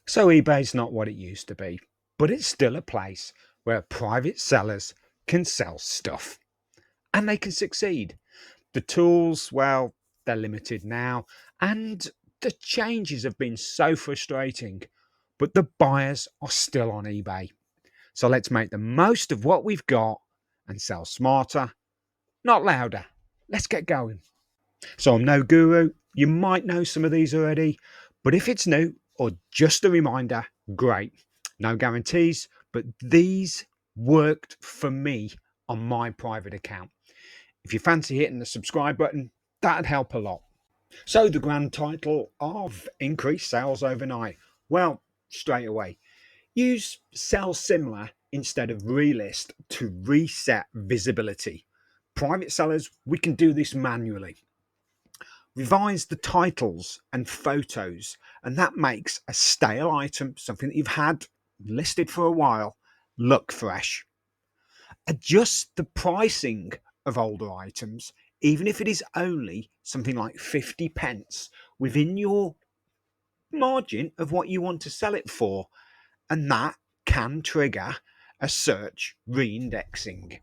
So eBay's not what it used to be, but it's still a place where private sellers can sell stuff and they can succeed. The tools, well, they're limited now, and the changes have been so frustrating, but the buyers are still on eBay. So let's make the most of what we've got and sell smarter, not louder. Let's get going. So I'm no guru. You might know some of these already, but if it's new or just a reminder, great. No guarantees, but these worked for me on my private account. If you fancy hitting the subscribe button, that'd help a lot. So the grand title of increased sales overnight. Well, straight away, use sell similar instead of relist to reset visibility. Private sellers, we can do this manually. Revise the titles and photos, and that makes a stale item, something that you've had listed for a while, look fresh. Adjust the pricing of older items, even if it is only something like 50 pence within your margin of what you want to sell it for, and that can trigger a search reindexing.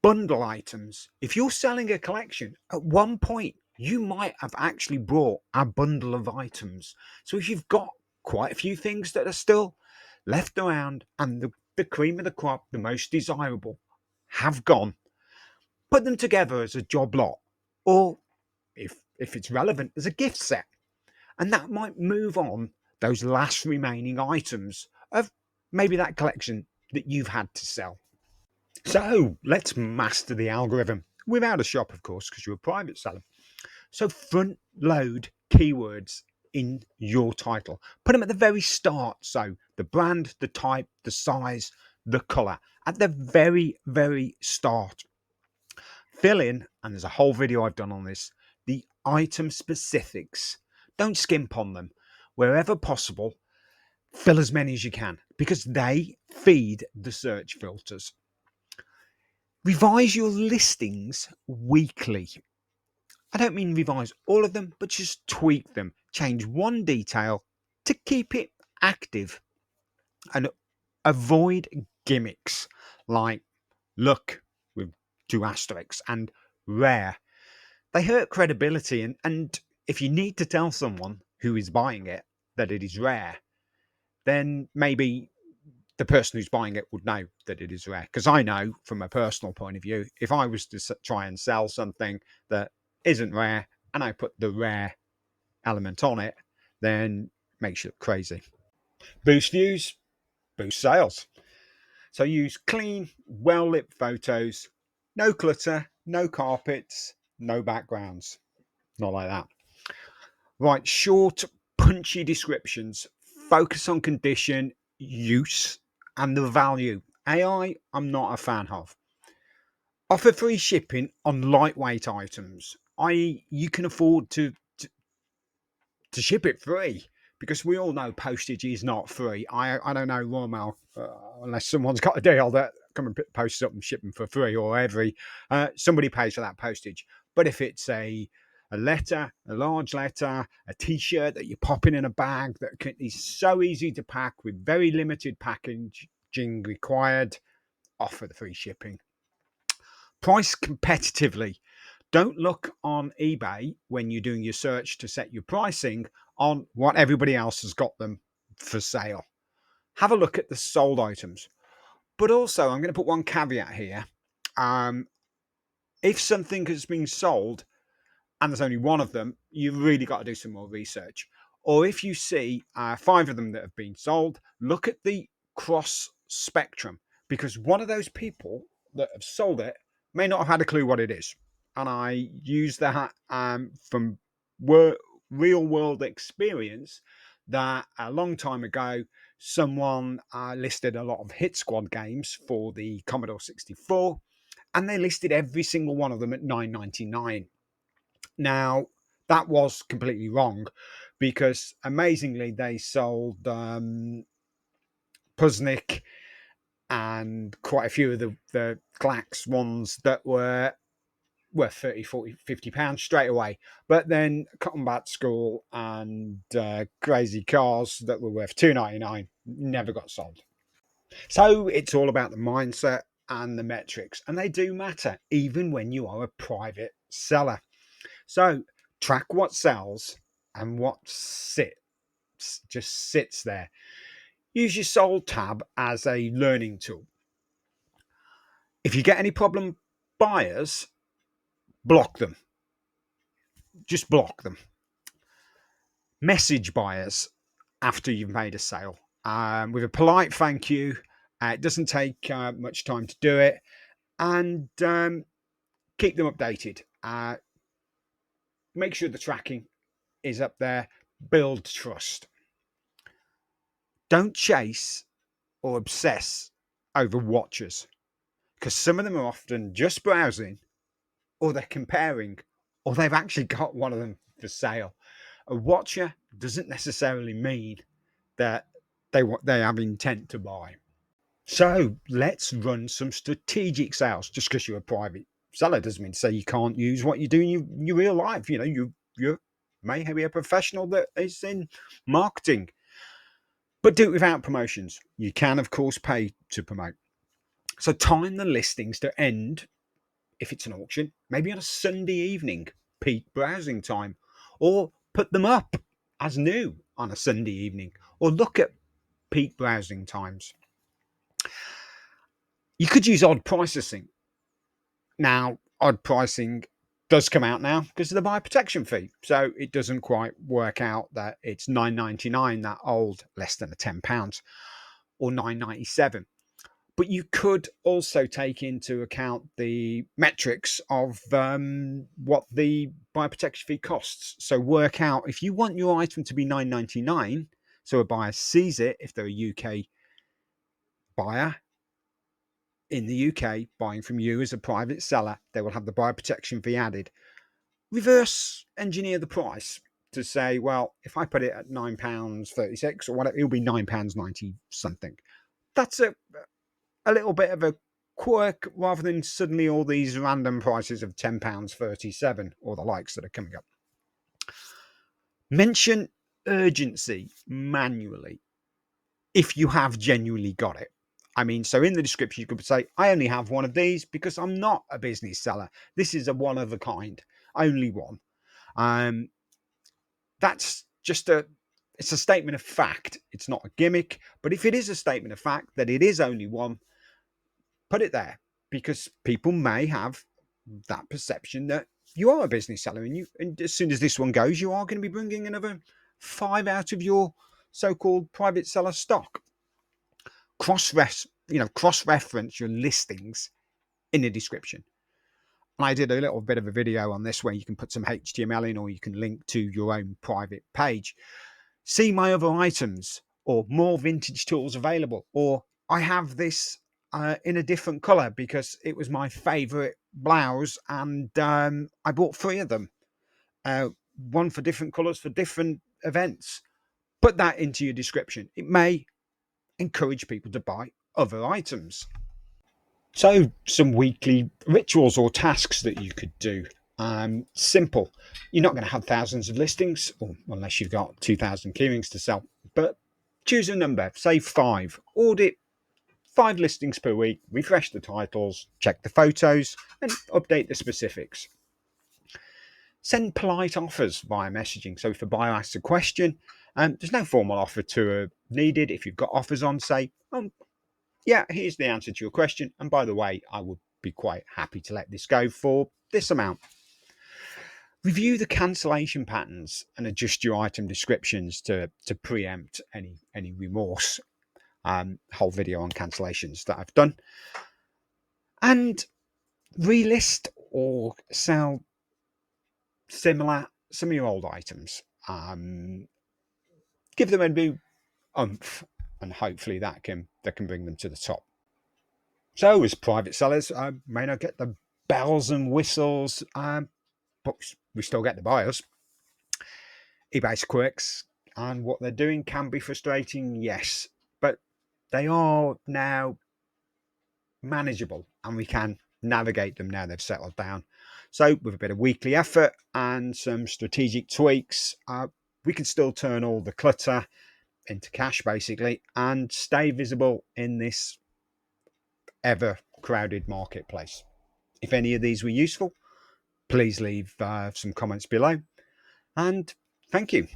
Bundle items. If you're selling a collection, at one point you might have actually brought a bundle of items. So if you've got quite a few things that are still left around and the cream of the crop, the most desirable, have gone, put them together as a job lot, or if it's relevant, as a gift set. And that might move on those last remaining items of maybe that collection that you've had to sell. So let's master the algorithm without a shop, of course, because you're a private seller. So front load keywords in your title. Put them at the very start. So the brand, the type, the size, the color at the very, very start. Fill in, and there's a whole video I've done on this, the item specifics. Don't skimp on them. Wherever possible, fill as many as you can because they feed the search filters. Revise your listings weekly. I don't mean revise all of them, but just tweak them. Change one detail to keep it active and avoid gimmicks like look with two asterisks and rare. They hurt credibility, and if you need to tell someone who is buying it that it is rare, then maybe the person who's buying it would know that it is rare. Because I know from a personal point of view, if I was to try and sell something that isn't rare and I put the rare element on it, then it makes you look crazy. Boost views, boost sales. So use clean, well lit photos, no clutter, no carpets, no backgrounds. Not like that. Write short, punchy descriptions. Focus on condition, use, and the value. AI, I'm not a fan of. Offer free shipping on lightweight items, i.e., you can afford to ship it free because we all know postage is not free. I don't know Royal Mail unless someone's got a deal that come and post up and ship them for free, or every somebody pays for that postage. But if it's a letter, a large letter, a T-shirt that you're popping in a bag that is so easy to pack with very limited packaging required, offer the free shipping. Price competitively. Don't look on eBay when you're doing your search to set your pricing on what everybody else has got them for sale. Have a look at the sold items. But also, I'm going to put one caveat here. Um, if something has been sold and there's only one of them, you've really got to do some more research. Or if you see five of them that have been sold, look at the cross spectrum, because one of those people that have sold it may not have had a clue what it is. And I use that from real world experience that a long time ago, someone listed a lot of hit squad games for the Commodore 64, and they listed every single one of them at $9.99. Now, that was completely wrong because amazingly, they sold Puznik and quite a few of the Glax ones that were worth 30, 40, 50 pounds straight away. But then combat school and crazy cars that were worth £2.99 never got sold. So it's all about the mindset and the metrics, and they do matter even when you are a private seller. So track what sells and what just sits there. Use your sold tab as a learning tool. If you get any problem buyers, block them. Just block them. Message buyers after you've made a sale with a polite thank you. It doesn't take much time to do it, and keep them updated. Make sure the tracking is up there. Build trust. Don't chase or obsess over watchers, because some of them are often just browsing, or they're comparing, or they've actually got one of them for sale. A watcher doesn't necessarily mean that they have intent to buy. So let's run some strategic sales. Just because you're a private seller doesn't mean to say you can't use what you do in your real life. You know, you may be a professional that is in marketing, but do it without promotions. You can, of course, pay to promote. So time the listings to end if it's an auction, maybe on a Sunday evening, peak browsing time, or put them up as new on a Sunday evening, or look at peak browsing times. You could use odd pricing. Now, odd pricing does come out now because of the buyer protection fee. So it doesn't quite work out that it's £9.99, that old, less than £10, or £9.97. But you could also take into account the metrics of what the buyer protection fee costs. So work out, if you want your item to be £9.99, so a buyer sees it, if they're a UK buyer in the UK buying from you as a private seller, they will have the buyer protection fee added. Reverse engineer the price to say, well, if I put it at £9.36 or whatever, it'll be £9.90 something. That's a little bit of a quirk, rather than suddenly all these random prices of £10.37 or the likes that are coming up. Mention urgency manually if you have genuinely got it. I mean, so in the description, you could say, I only have one of these because I'm not a business seller. This is a one of a kind, only one. That's just it's a statement of fact. It's not a gimmick, but if it is a statement of fact that it is only one, put it there, because people may have that perception that you are a business seller, and as soon as this one goes, you are going to be bringing another 5 out of your so-called private seller stock. Cross-reference your listings in the description. And I did a little bit of a video on this where you can put some HTML in, or you can link to your own private page. See my other items, or more vintage tools available, or I have this in a different color because it was my favorite blouse, and I bought 3 of them, one for different colors for different events. Put that into your description. It may encourage people to buy other items. So some weekly rituals or tasks that you could do. Simple. You're not going to have thousands of listings, or unless you've got 2,000 keyrings to sell, but choose a number, say 5. Audit 5 listings per week, refresh the titles, check the photos, and update the specifics. Send polite offers via messaging. So if a buyer asks a question, there's no formal offer to needed. If you've got offers on, say, yeah, here's the answer to your question. And by the way, I would be quite happy to let this go for this amount. Review the cancellation patterns and adjust your item descriptions to preempt any remorse. Whole video on cancellations that I've done. And relist or sell some of your old items. Give them a new oomph, and hopefully that can bring them to the top. So as private sellers, I may not get the bells and whistles, but we still get the buyers. eBay's quirks and what they're doing can be frustrating, yes, but they are now manageable and we can navigate them now they've settled down. So with a bit of weekly effort and some strategic tweaks, we can still turn all the clutter into cash basically and stay visible in this ever crowded marketplace. If any of these were useful, please leave some comments below, and thank you.